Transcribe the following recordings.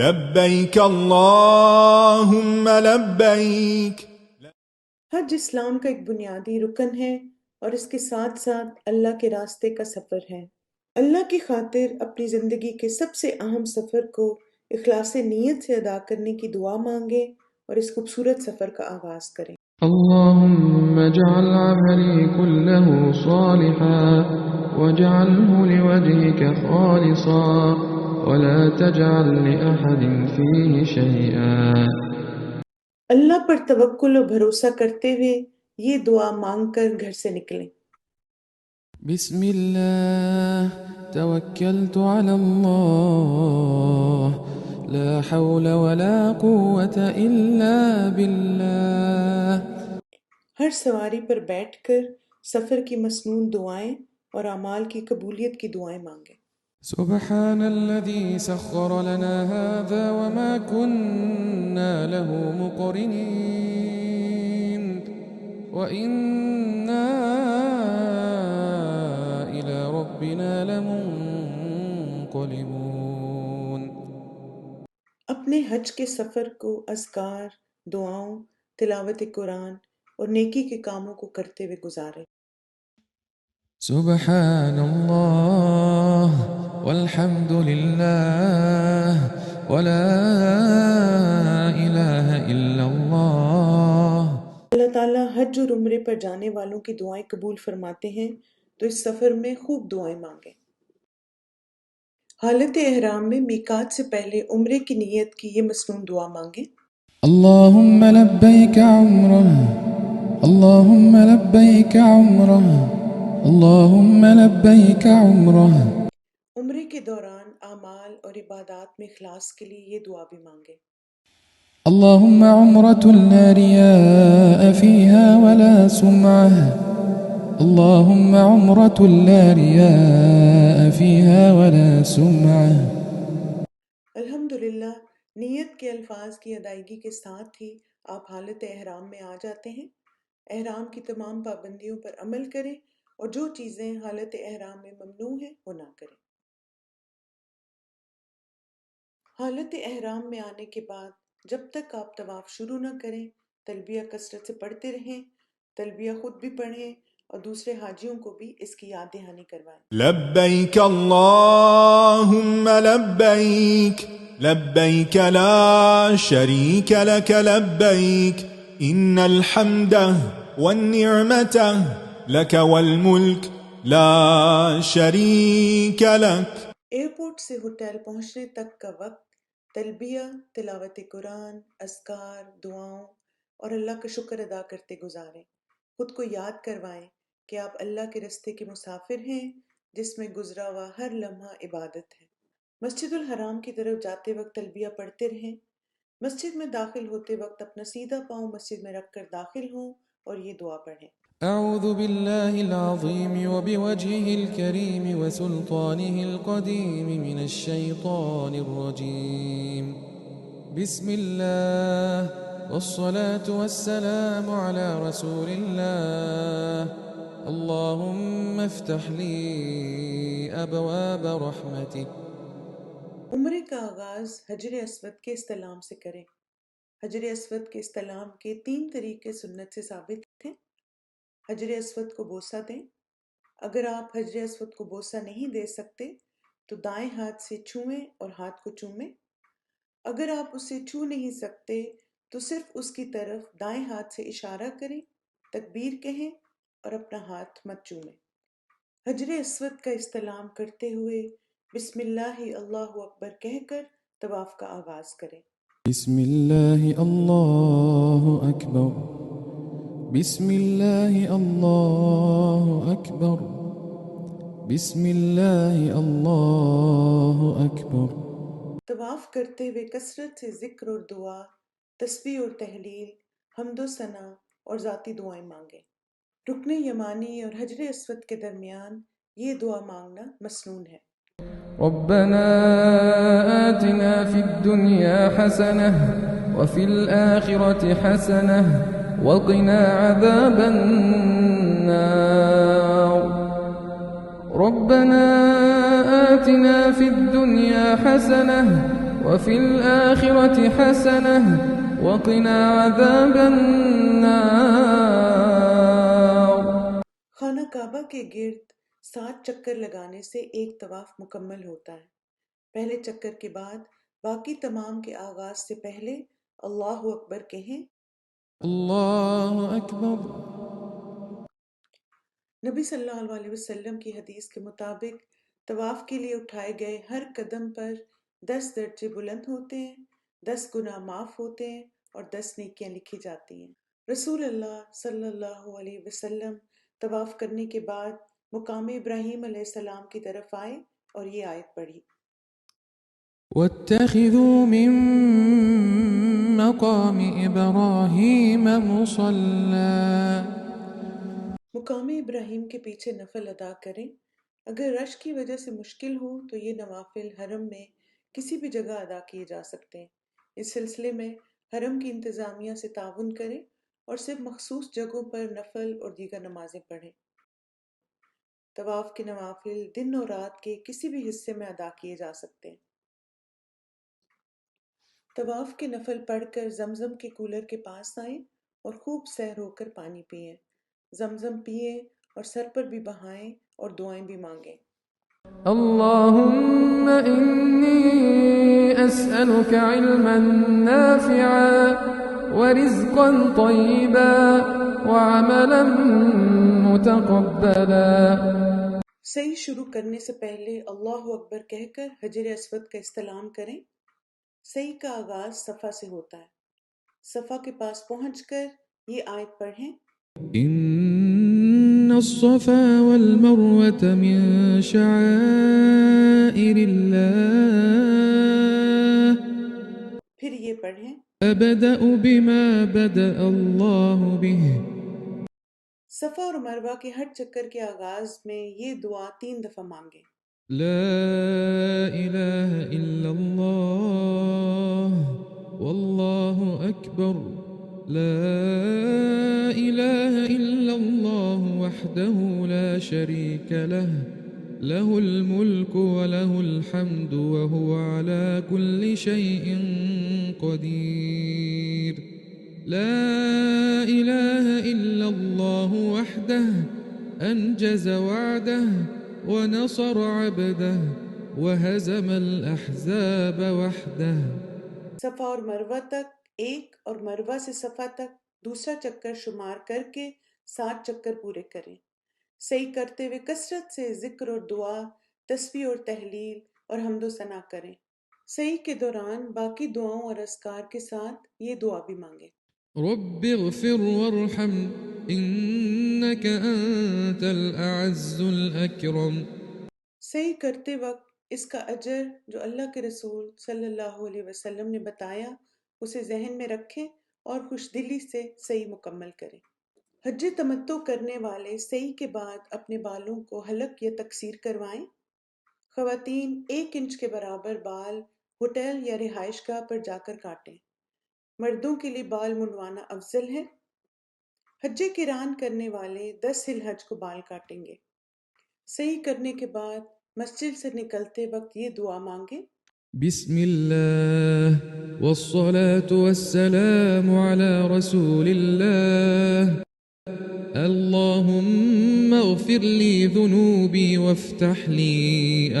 لبیک اللہم لبیک۔ حج اسلام کا ایک بنیادی رکن ہے اور اس کے ساتھ ساتھ اللہ کے راستے کا سفر ہے۔ اللہ کی خاطر اپنی زندگی کے سب سے اہم سفر کو اخلاص نیت سے ادا کرنے کی دعا مانگیں اور اس خوبصورت سفر کا آغاز کریں۔ اللهم اجعل عملي كله صالحا واجعله لوجهك خالصا ولا تجعل لأحد فيه شيئا۔ اللہ پر توکل و بھروسہ کرتے ہوئے یہ دعا مانگ کر گھر سے نکلیں۔ بسم اللہ توکلت علی اللہ لا حول ولا قوة الا باللہ۔ ہر سواری پر بیٹھ کر سفر کی مسنون دعائیں اور اعمال کی قبولیت کی دعائیں مانگیں۔ سبحان الذي سخر لنا هذا وما كنا له مقرنين وإنا إلى ربنا لمنقلبون۔ اپنے حج کے سفر کو اذکار، دعاؤں، تلاوت قرآن اور نیکی کے کاموں کو کرتے ہوئے گزاریں۔ سبحان اللہ والحمد للہ ولا الہ الا اللہ۔ اللہ تعالیٰ حج اور عمرے پر جانے والوں کی دعائیں قبول فرماتے ہیں، تو اس سفر میں خوب دعائیں مانگیں۔ حالت احرام میں میقات سے پہلے عمرے کی نیت کی یہ مسنون دعا مانگیں۔ اللہم لبیک عمرہ اللہم لبیک عمرہ اللہم لبیک عمرہ۔ عمرے کے دوران اعمال اور عبادات میں اخلاص کے لیے یہ دعا بھی مانگیں۔ اللہم عمرۃ لا ریاء فیہا ولا سمعہ اللہم عمرۃ لا ریاء فیہا ولا سمعہ۔ الحمدللہ، نیت کے الفاظ کی ادائیگی کے ساتھ ہی آپ حالت احرام میں آ جاتے ہیں۔ احرام کی تمام پابندیوں پر عمل کریں اور جو چیزیں حالت احرام میں ممنوع ہیں وہ نہ کریں۔ حالت احرام میں آنے کے بعد جب تک آپ طواف شروع نہ کریں تلبیہ کثرت سے پڑھتے رہیں، تلبیہ خود بھی پڑھیں اور دوسرے حاجیوں کو بھی اس کی یاد دہانی کروائیں۔ لبیک اللہم لبیک لبیک لا شریک لک لبیک ان الحمد والنعمت لک والملک لا شریک لک۔ ایئرپورٹ سے ہوٹل پہنچنے تک کا وقت تلبیہ، تلاوت قرآن، اذکار، دعاؤں اور اللہ کا شکر ادا کرتے گزاریں۔ خود کو یاد کروائیں کہ آپ اللہ کے راستے کے مسافر ہیں جس میں گزرا ہوا ہر لمحہ عبادت ہے۔ مسجد الحرام کی طرف جاتے وقت تلبیہ پڑھتے رہیں۔ مسجد میں داخل ہوتے وقت اپنا سیدھا پاؤں مسجد میں رکھ کر داخل ہوں اور یہ دعا پڑھیں۔ اعوذ باللہ العظیم وبوجہہ الکریم وسلطانہ القدیم من الشیطان الرجیم۔ بسم اللہ والصلاة والسلام علی رسول اللہ اللہم افتح لی ابواب رحمتک۔ عمرے کا آغاز حجر اسود کے استلام سے کریں۔ حجر اسود کے استلام کے 3 طریقے سنت سے ثابت ہیں۔ حجر اسود کو بوسہ دیں۔ اگر آپ حجر اسود کو بوسہ نہیں دے سکتے تو دائیں ہاتھ سے چھوئیں اور ہاتھ کو چومیں۔ اگر آپ اسے چھو نہیں سکتے تو صرف اس کی طرف دائیں ہاتھ سے اشارہ کریں، تکبیر کہیں اور اپنا ہاتھ مت چومیں۔ حجر اسود کا استلام کرتے ہوئے بسم اللہ اللہ اکبر کہہ کر طواف کا آغاز کریں۔ بسم اللہ اللہ اکبر بسم اللہ اللہ اکبر بسم اللہ اللہ اکبر۔ طواف کرتے ہوئے کثرت سے ذکر اور دعا، تسبیح اور تحلیل، حمد و ثنا اور ذاتی دعائیں مانگیں۔ رکن یمانی اور حجر اسود کے درمیان یہ دعا مانگنا مسنون ہے۔ ربنا آتنا في الدنيا حسنة وفي الآخرة حسنة وقنا عذاب النار۔ ربنا آتنا في الدنيا حسنة وفي الآخرة حسنة وقنا عذاب النار. خانہ کعبہ کے گرد 7 چکر لگانے سے ایک طواف مکمل ہوتا ہے۔ پہلے چکر کے بعد باقی تمام کے آغاز سے پہلے اللہ اکبر کہیں۔ اللہ اکبر. نبی صلی اللہ علیہ وسلم کی حدیث کے مطابق طواف کے لیے اٹھائے گئے ہر قدم پر 10 درجے بلند ہوتے ہیں، 10 گناہ معاف ہوتے ہیں اور 10 نیکیاں لکھی جاتی ہیں۔ رسول اللہ صلی اللہ علیہ وسلم طواف کرنے کے بعد مقام ابراہیم علیہ السلام کی طرف آئے اور یہ آیت پڑھی۔ واتخذوا من مقام إبراهيم مصلى. مقام ابراہیم کے پیچھے نفل ادا کریں۔ اگر رش کی وجہ سے مشکل ہو تو یہ نوافل حرم میں کسی بھی جگہ ادا کیے جا سکتے ہیں۔ اس سلسلے میں حرم کی انتظامیہ سے تعاون کریں اور صرف مخصوص جگہوں پر نفل اور دیگر نمازیں پڑھیں۔ طواف کے نوافل دن اور رات کے کسی بھی حصے میں ادا کیے جا سکتے ہیں۔ طواف کے نفل پڑھ کر زمزم کے کولر کے پاس آئیں اور خوب سیر ہو کر پانی پئیں۔ زمزم پئیں اور سر پر بھی بہائیں اور دعائیں بھی مانگیں۔ اللهم إني أسألك علما نافعا ورزقا طيبا وعملا متقبلا. صحیح شروع کرنے سے پہلے اللہ اکبر کہہ کر حجر اسود کا استلام کریں۔ صحیح کا آغاز صفا سے ہوتا ہے۔ صفا کے پاس پہنچ کر یہ آیت پڑھیں۔ إن الصفا والمروة من شعائر الله. پھر یہ پڑھیں۔ أبدأ بما بدأ الله به. صفا اور مروہ کے ہر چکر کے آغاز میں یہ دعا 3 دفعہ مانگیں۔ لا إله إلا الله والله أكبر. لا إله إلا الله وحده لا شريك له له الملك وله الحمد وهو على كل شيء قدير. لا إله إلا الله وحده أنجز وعده ونصر عبده وهزم الأحزاب وحده. صفا اور مروہ تک ایک اور مروہ سے صفا تک دوسرا چکر شمار کر کے 7 چکر پورے کریں۔ صحیح کرتے ہوئے کثرت سے ذکر اور دعا، تسبیح اور تحلیل اور حمد و ثنا کریں۔ صحیح کے دوران باقی دعاؤں اور اذکار کے ساتھ یہ دعا بھی مانگیں۔ رب اغفر وارحم إنك أنت الأعز الأكرم. صحیح کرتے وقت اس کا اجر جو اللہ کے رسول صلی اللہ علیہ وسلم نے بتایا اسے ذہن میں رکھیں اور خوش دلی سے صحیح مکمل کریں۔ حج تمتع کرنے والے صحیح کے بعد اپنے بالوں کو حلق یا تقصیر کروائیں۔ خواتین 1 انچ کے برابر بال ہوٹل یا رہائش گاہ پر جا کر کاٹیں۔ مردوں کے لیے بال منڈوانا افضل ہے۔ حج قران کرنے والے 10 ذی الحج کو بال کاٹیں گے۔ صحیح کرنے کے بعد مسجد سے نکلتے وقت یہ دعا مانگیں۔ بسم الله والصلاة والسلام على رسول الله. اللهم اغفر لي ذنوبي وافتح لي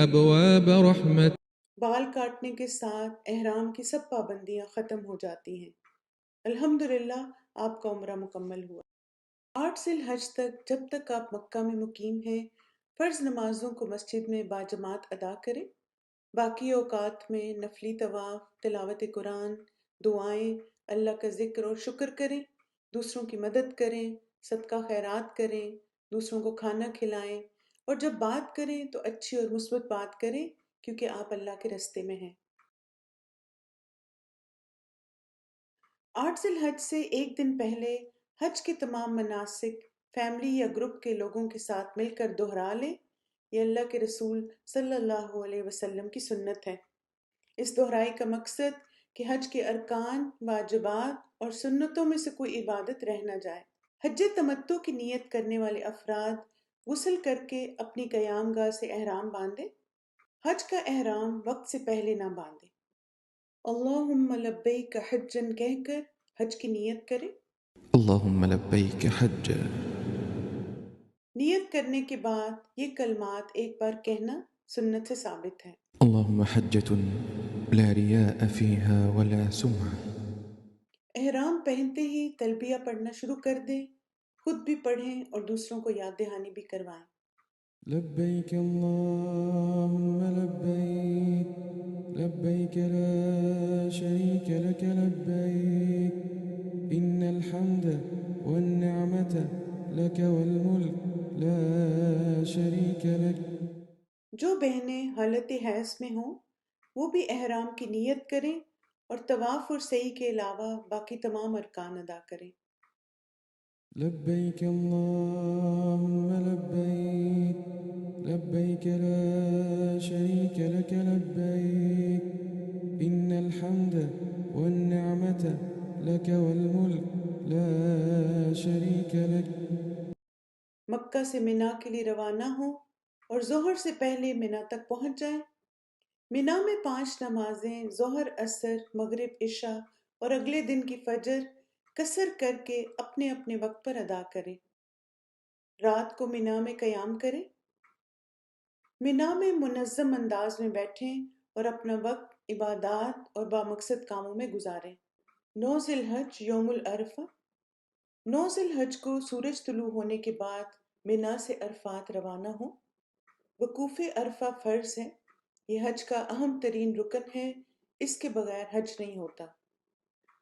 أبواب رحمتك. بال کاٹنے کے ساتھ احرام کی سب پابندیاں ختم ہو جاتی ہیں۔ الحمدللہ آپ کا عمرہ مکمل ہوا۔ 8 ذی الحج تک جب تک آپ مکہ میں مقیم ہیں فرض نمازوں کو مسجد میں باجماعت ادا کریں۔ باقی اوقات میں نفلی طواف، تلاوت قرآن، دعائیں، اللہ کا ذکر اور شکر کریں، دوسروں کی مدد کریں، صدقہ خیرات کریں، دوسروں کو کھانا کھلائیں اور جب بات کریں تو اچھی اور مثبت بات کریں کیونکہ آپ اللہ کے راستے میں ہیں۔ 8 ذی الحج سے 1 دن پہلے حج کے تمام مناسک فیملی یا گروپ کے لوگوں کے ساتھ مل کر دہرا لیں۔ یہ اللہ کے رسول صلی اللہ علیہ وسلم کی سنت ہے۔ اس دہرائی کا مقصد کہ حج کے ارکان، واجبات اور سنتوں میں سے کوئی عبادت رہ نہ جائے۔ حج تمتع کی نیت کرنے والے افراد غسل کر کے اپنی قیام گاہ سے احرام باندھیں۔ حج کا احرام وقت سے پہلے نہ باندھیں۔ اللہم لبیک حجن کہہ کر حج کی نیت کریں۔ اللهم لبيك حجا. نیت کرنے کے بعد یہ کلمات ایک بار کہنا سنت سے ثابت ہے۔ اللهم حجة لا رياء فيها ولا سمعة. احرام پہنتے ہی تلبیہ پڑھنا شروع کر دیں، خود بھی پڑھیں اور دوسروں کو یاد دہانی بھی کروائیں۔ لبيك اللهم لبيك لبيك لا شريك لك لبيك إن الحمد والنعمة لك والملك لا شريك لك. جو بہنیں حالت حیض میں ہوں وہ بھی احرام کی نیت کریں اور طواف اور سعی کے علاوہ باقی تمام ارکان ادا کریں۔ لبيك اللهم لبيك لبيك لا شريك لك لبيك إن الحمد والنعمة لك والملك لا شريك لك. مکہ سے منا کے لیے روانہ ہوں اور ظہر سے پہلے منا تک پہنچ جائیں۔ منا میں 5 نمازیں ظہر، عصر، مغرب، عشاء اور اگلے دن کی فجر قصر کر کے اپنے اپنے وقت پر ادا کریں۔ رات کو منا میں قیام کریں۔ منا میں منظم انداز میں بیٹھیں اور اپنا وقت عبادات اور بامقصد کاموں میں گزاریں۔ 9 ذی الحج یوم العرفہ۔ 9 ذی الحج کو سورج طلوع ہونے کے بعد منا سے عرفات روانہ ہوں۔ وقوف عرفہ فرض ہے، یہ حج کا اہم ترین رکن ہے، اس کے بغیر حج نہیں ہوتا۔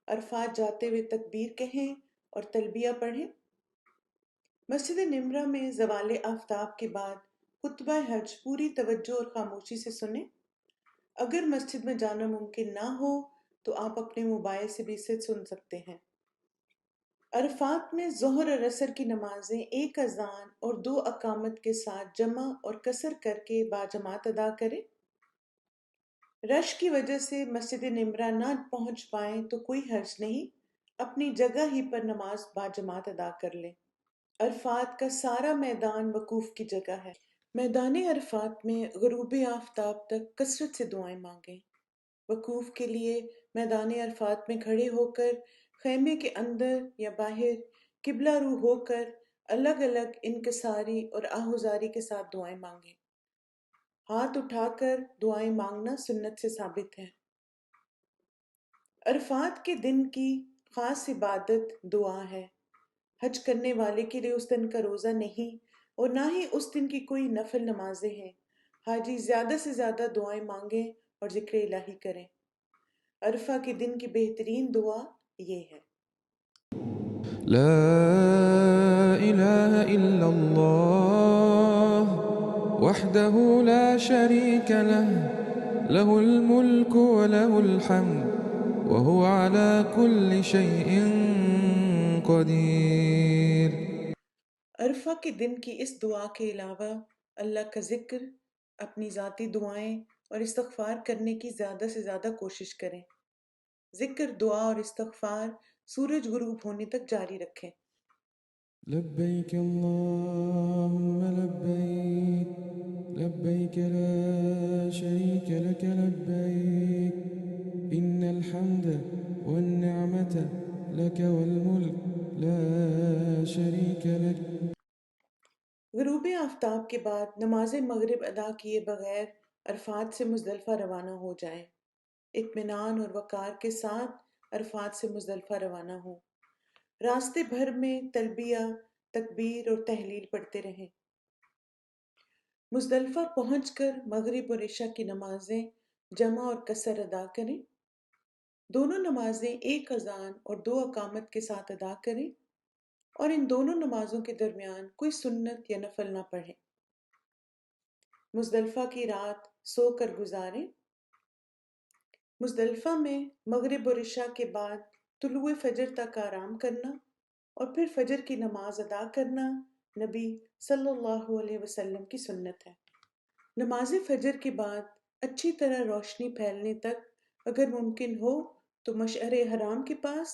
عرفات جاتے ہوئے تکبیر کہیں اور تلبیہ پڑھیں۔ مسجد نمرہ میں زوال آفتاب کے بعد خطبہ حج پوری توجہ اور خاموشی سے سنیں۔ اگر مسجد میں جانا ممکن نہ ہو تو آپ اپنے موبائل سے بھی اسے سن سکتے ہیں۔ عرفات میں ظہر اور عصر کی نمازیں ایک اذان اور 2 اقامت کے ساتھ جمع اور قصر کر کے باجماعت ادا کریں۔ رش کی وجہ سے مسجد نمرہ نہ پہنچ پائیں تو کوئی حرج نہیں، اپنی جگہ ہی پر نماز باجماعت ادا کر لیں۔ عرفات کا سارا میدان وقوف کی جگہ ہے۔ میدان عرفات میں غروب آفتاب تک کثرت سے دعائیں مانگیں۔ وقوف کے لیے میدان عرفات میں کھڑے ہو کر خیمے کے اندر یا باہر قبلہ رو ہو کر الگ الگ انکساری اور آہوزاری کے ساتھ دعائیں مانگیں۔ ہاتھ اٹھا کر دعائیں مانگنا سنت سے ثابت ہے۔ عرفات کے دن کی خاص عبادت دعا ہے۔ حج کرنے والے کے لیے اس دن کا روزہ نہیں اور نہ ہی اس دن کی کوئی نفل نمازیں ہیں۔ حاجی زیادہ سے زیادہ دعائیں مانگیں اور ذکر الہی کریں۔ عرفہ کے دن کی بہترین دعا یہ ہے۔ لا إله إلا الله وحده لا شريك له له الملك وله الحمد وهو على كل شيء قدير. عرفہ کے دن کی اس دعا کے علاوہ اللہ کا ذکر، اپنی ذاتی دعائیں اور استغفار کرنے کی زیادہ سے زیادہ کوشش کریں۔ ذکر، دعا اور استغفار سورج غروب ہونے تک جاری رکھیں۔ لبيك اللهم لبيك لبيك لا شريك لك لبيك إن الحمد والنعمة لك والملك لا شريك لك. غروب آفتاب کے بعد نماز مغرب ادا کیے بغیر عرفات سے مزدلفہ روانہ ہو جائیں۔ اطمینان اور وقار کے ساتھ عرفات سے مزدلفہ روانہ ہوں۔ راستے بھر میں تلبیہ، تکبیر اور تحلیل پڑھتے رہیں۔ مزدلفہ پہنچ کر مغرب اور عشاء کی نمازیں جمع اور قصر ادا کریں۔ دونوں نمازیں ایک اذان اور 2 اقامت کے ساتھ ادا کریں اور ان دونوں نمازوں کے درمیان کوئی سنت یا نفل نہ پڑھیں۔ مزدلفہ کی رات سو کر گزاریں۔ مزدلفہ میں مغرب اور عشاء کے بعد طلوع فجر تک آرام کرنا اور پھر فجر کی نماز ادا کرنا نبی صلی اللہ علیہ وسلم کی سنت ہے۔ نماز فجر کے بعد اچھی طرح روشنی پھیلنے تک اگر ممکن ہو تو مشعر حرام کے پاس،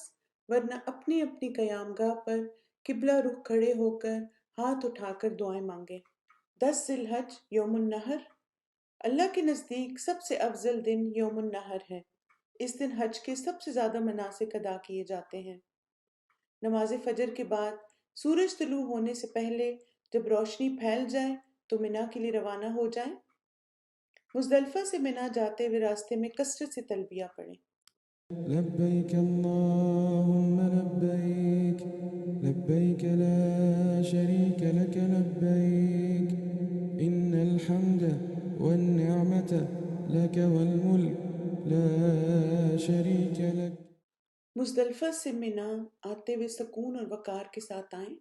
ورنہ اپنی اپنی قیام گاہ پر قبلہ رخ کھڑے ہو کر ہاتھ اٹھا کر دعائیں مانگیں۔ 10 ذی الحج یوم النحر۔ اللہ کے نزدیک سب سے افضل دن یوم النحر ہے۔ اس دن حج کے سب سے زیادہ مناسک ادا کیے جاتے ہیں۔ نماز فجر کے بعد سورج طلوع ہونے سے پہلے جب روشنی پھیل جائے تو منا کے لیے روانہ ہو جائیں۔ مزدلفہ سے منا جاتے ہوئے راستے میں کثرت سے تلبیہ پڑھیں۔ لبيك اللهم لبيك لبيك لا شريك لك لبيك إن الحمد والنعمة لك والملك لا شريك لك۔ مزدلفہ سے منا آتے ہوئے سکون اور وقار کے ساتھ آئیں،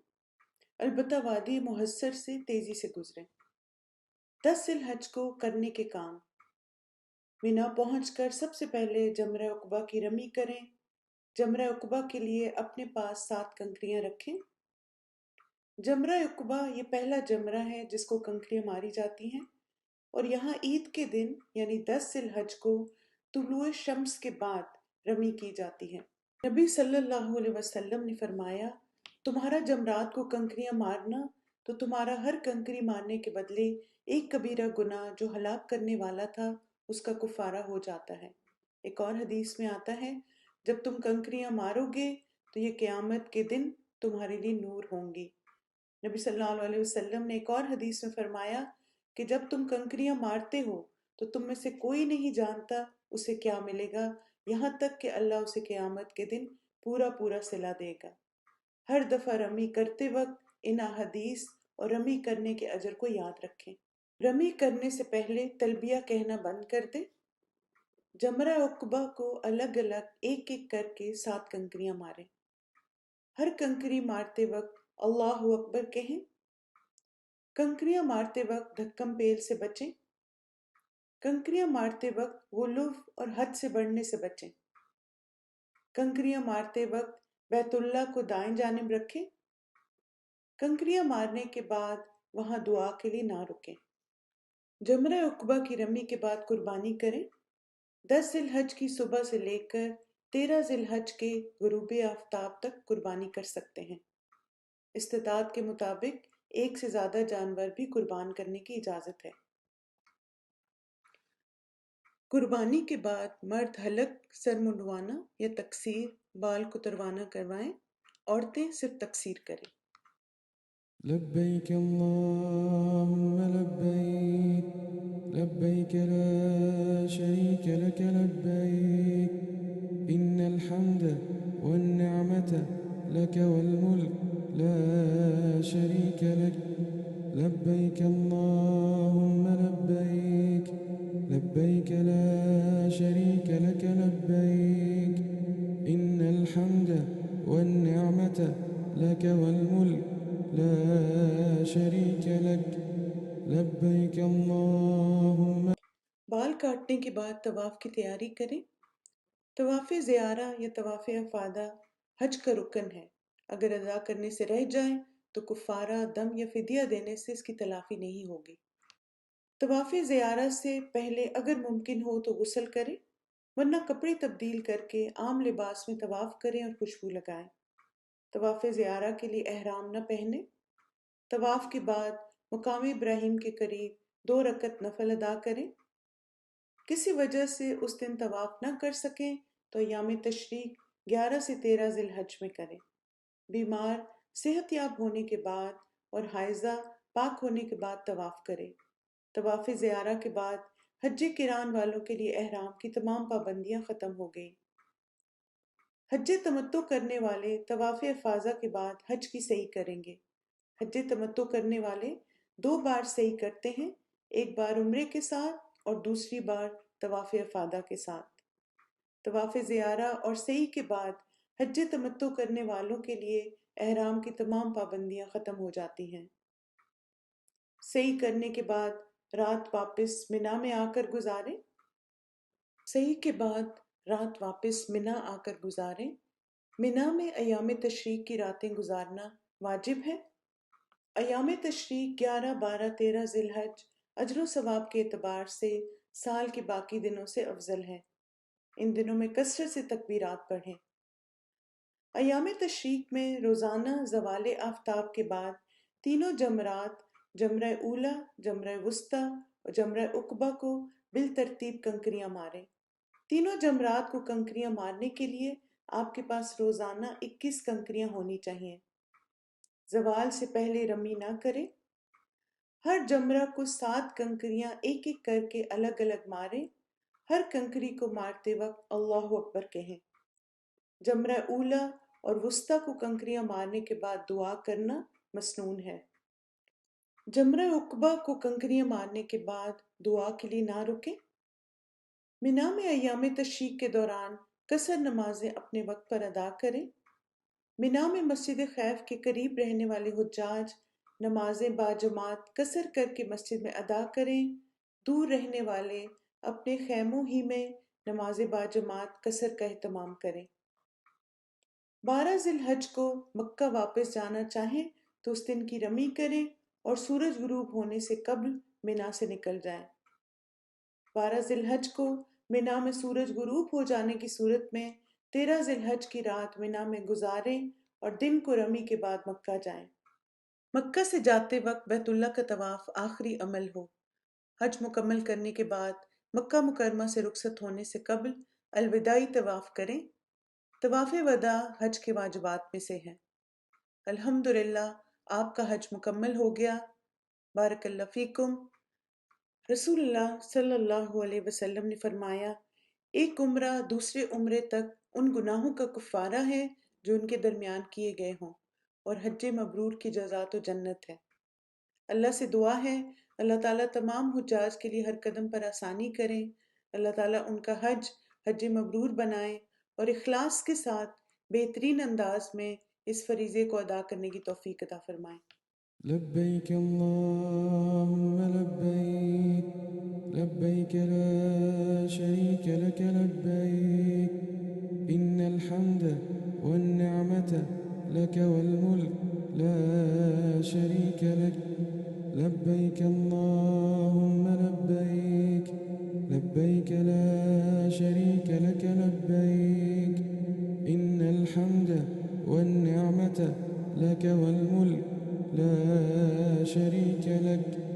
البتہ وادی محصر سے تیزی سے گزریں۔ 10 ذی الحج کو کرنے کے کام: منا پہنچ کر سب سے پہلے جمرہ عقبہ کی رمی کریں۔ جمرہ عقبہ کے لیے اپنے پاس 7 کنکریاں رکھیں۔ جمرہ عقبہ یہ پہلا جمرہ ہے جس کو کنکریاں ماری جاتی ہیں، اور یہاں عید کے دن یعنی 10 ذی الحج کو طلوع شمس کے بعد رمی کی جاتی ہے۔ نبی صلی اللہ علیہ وسلم نے فرمایا، تمہارا جمرات کو کنکریاں مارنا تو تمہارا ہر کنکری مارنے کے بدلے ایک کبیرہ گناہ جو ہلاک کرنے والا تھا اس کا کفارہ ہو جاتا ہے۔ ایک اور حدیث میں آتا ہے، جب تم کنکریاں مارو گے تو یہ قیامت کے دن تمہارے لیے نور ہوں گی۔ نبی صلی اللہ علیہ وسلم نے ایک اور حدیث میں فرمایا کہ جب تم کنکریاں مارتے ہو تو تم میں سے کوئی نہیں جانتا اسے کیا ملے گا، یہاں تک کہ اللہ اسے قیامت کے دن پورا پورا صلہ دے گا۔ ہر دفعہ رمی کرتے وقت ان احادیث اور رمی کرنے کے اجر کو یاد رکھیں۔ رمی کرنے سے پہلے تلبیہ کہنا بند کر دیں۔ جمرہ عقبہ کو الگ الگ ایک ایک کر کے 7 کنکریاں ماریں۔ ہر کنکری مارتے وقت اللہ اکبر کہیں۔ کنکریاں مارتے وقت دھکم پیل سے بچیں۔ کنکریاں مارتے وقت غلو اور حد سے بڑھنے سے بچیں۔ کنکریاں مارتے وقت بیت اللہ کو دائیں جانب رکھیں۔ کنکریاں مارنے کے بعد وہاں دعا کے لیے نہ رکیں۔ جمرہ عقبہ کی رمی کے بعد قربانی کریں۔ 10 ذی الحج کی صبح سے لے کر 13 ذی الحج کے غروب آفتاب تک قربانی کر سکتے ہیں۔ استطاعت کے مطابق ایک سے زیادہ جانور بھی قربان کرنے کی اجازت ہے۔ قربانی کے بعد مرد حلق سر منڈوانا یا تقصیر بال کتروانا کروائیں، عورتیں صرف تقصیر کریں۔ لبيك اللهم لبيك لبيك لا شريك لك لبيك إن الحمد والنعمة لك والملك لا شريك لك لبيك اللهم لبيك لبيك لا شريك لك لبيك إن الحمد والنعمة لك والملك لا شريك لك لبيك اللهم۔ بال کاٹنے کے بعد طواف کی تیاری کریں۔ طواف زیارہ یا طواف افادہ حج کا رکن ہے۔ اگر ادا کرنے سے رہ جائیں تو کفارہ دم یا فدیہ دینے سے اس کی تلافی نہیں ہوگی۔ طواف زیارہ سے پہلے اگر ممکن ہو تو غسل کریں، ورنہ کپڑے تبدیل کر کے عام لباس میں طواف کریں اور خوشبو لگائیں۔ طواف زیارہ کے لیے احرام نہ پہنیں۔ طواف کے بعد مقام ابراہیم کے قریب 2 رکعت نفل ادا کریں۔ کسی وجہ سے اس دن طواف نہ کر سکیں تو ایام تشریق 11 سے 13 ذی الحج میں کریں۔ بیمار صحت یاب ہونے کے بعد اور حائضہ پاک ہونے کے بعد طواف کریں۔ طواف زیارہ کے بعد حج قران والوں کے لیے احرام کی تمام پابندیاں ختم ہو گئیں۔ حج تمتع کرنے والے طواف افاضہ کے بعد حج کی صحیح کریں گے۔ حج تمتع کرنے والے 2 بار صحیح کرتے ہیں، ایک بار عمرے کے ساتھ اور دوسری بار طواف افادہ کے ساتھ۔ طواف زیارہ اور صحیح کے بعد حج تمتع کرنے والوں کے لیے احرام کی تمام پابندیاں ختم ہو جاتی ہیں۔ صحیح کرنے کے بعد رات واپس منا میں آ کر گزاریں۔ صحیح کے بعد رات واپس منا آ کر گزاریں۔ منا میں ایام تشریق کی راتیں گزارنا واجب ہے۔ ایام تشریق 11، 12، 13 ذی الحج اجر و ثواب کے اعتبار سے سال کے باقی دنوں سے افضل ہے۔ ان دنوں میں کثرت سے تکبیرات پڑھیں۔ ایام تشریق میں روزانہ زوال آفتاب کے بعد تینوں جمرات، جمرہ اولا، جمرہ وسطیٰ اور جمرہ عقبہ کو بالترتیب کنکریاں ماریں۔ تینوں جمرات کو کنکریاں مارنے کے لیے آپ کے پاس روزانہ 21 کنکریاں ہونی چاہیے۔ زوال سے پہلے رمی نہ کریں۔ ہر جمرہ کو 7 کنکریاں ایک ایک کر کے الگ الگ ماریں۔ ہر کنکری کو مارتے وقت اللہ اکبر کہیں۔ جمرہ اولا اور وسطیٰ کو کنکریاں مارنے کے بعد دعا کرنا مسنون ہے۔ جمرہ عقبہ کو کنکریاں مارنے کے بعد دعا کے لیے نہ رکیں۔ مینا میں ایام تشریق کے دوران قصر نمازیں اپنے وقت پر ادا کریں۔ مینا میں مسجد خیف کے قریب رہنے والے حجاج نمازیں باجماعت قصر کر کے مسجد میں ادا کریں۔ دور رہنے والے اپنے خیموں ہی میں نماز باجماعت قصر کا اہتمام کریں۔ 12 ذی الحج کو مکہ واپس جانا چاہیں تو اس دن کی رمی کریں اور سورج غروب ہونے سے قبل مینا سے نکل جائیں۔ 12 ذی الحج کو مینا میں سورج غروب ہو جانے کی صورت میں 13 ذی الحج کی رات مینا میں گزاریں اور دن کو رمی کے بعد مکہ جائیں۔ مکہ سے جاتے وقت بیت اللہ کا طواف آخری عمل ہو۔ حج مکمل کرنے کے بعد مکہ مکرمہ سے رخصت ہونے سے قبل الوداعی طواف کریں۔ طواف وداع حج کے واجبات میں سے ہے۔ الحمدللہ آپ کا حج مکمل ہو گیا۔ بارک اللہ فیکم۔ رسول اللہ صلی اللہ علیہ وسلم نے فرمایا، ایک عمرہ دوسرے عمرے تک ان گناہوں کا کفارہ ہے جو ان کے درمیان کیے گئے ہوں، اور حج مبرور کی جزا تو جنت ہے۔ اللہ سے دعا ہے اللہ تعالیٰ تمام حجاج کے لیے ہر قدم پر آسانی کریں۔ اللہ تعالیٰ ان کا حج مبرور بنائیں اور اخلاص کے ساتھ بہترین انداز میں اس فریضے کو ادا کرنے کی توفیق عطا فرمائیں۔ لبيك اللهم لبيك لبيك لا شريك لك لبيك إن الحمد والنعمة لك والملك لا شريك لك لبيك اللهم لبيك لبيك لا شريك لك لبيك إن الحمد والنعمة لك والملك لا شريك لك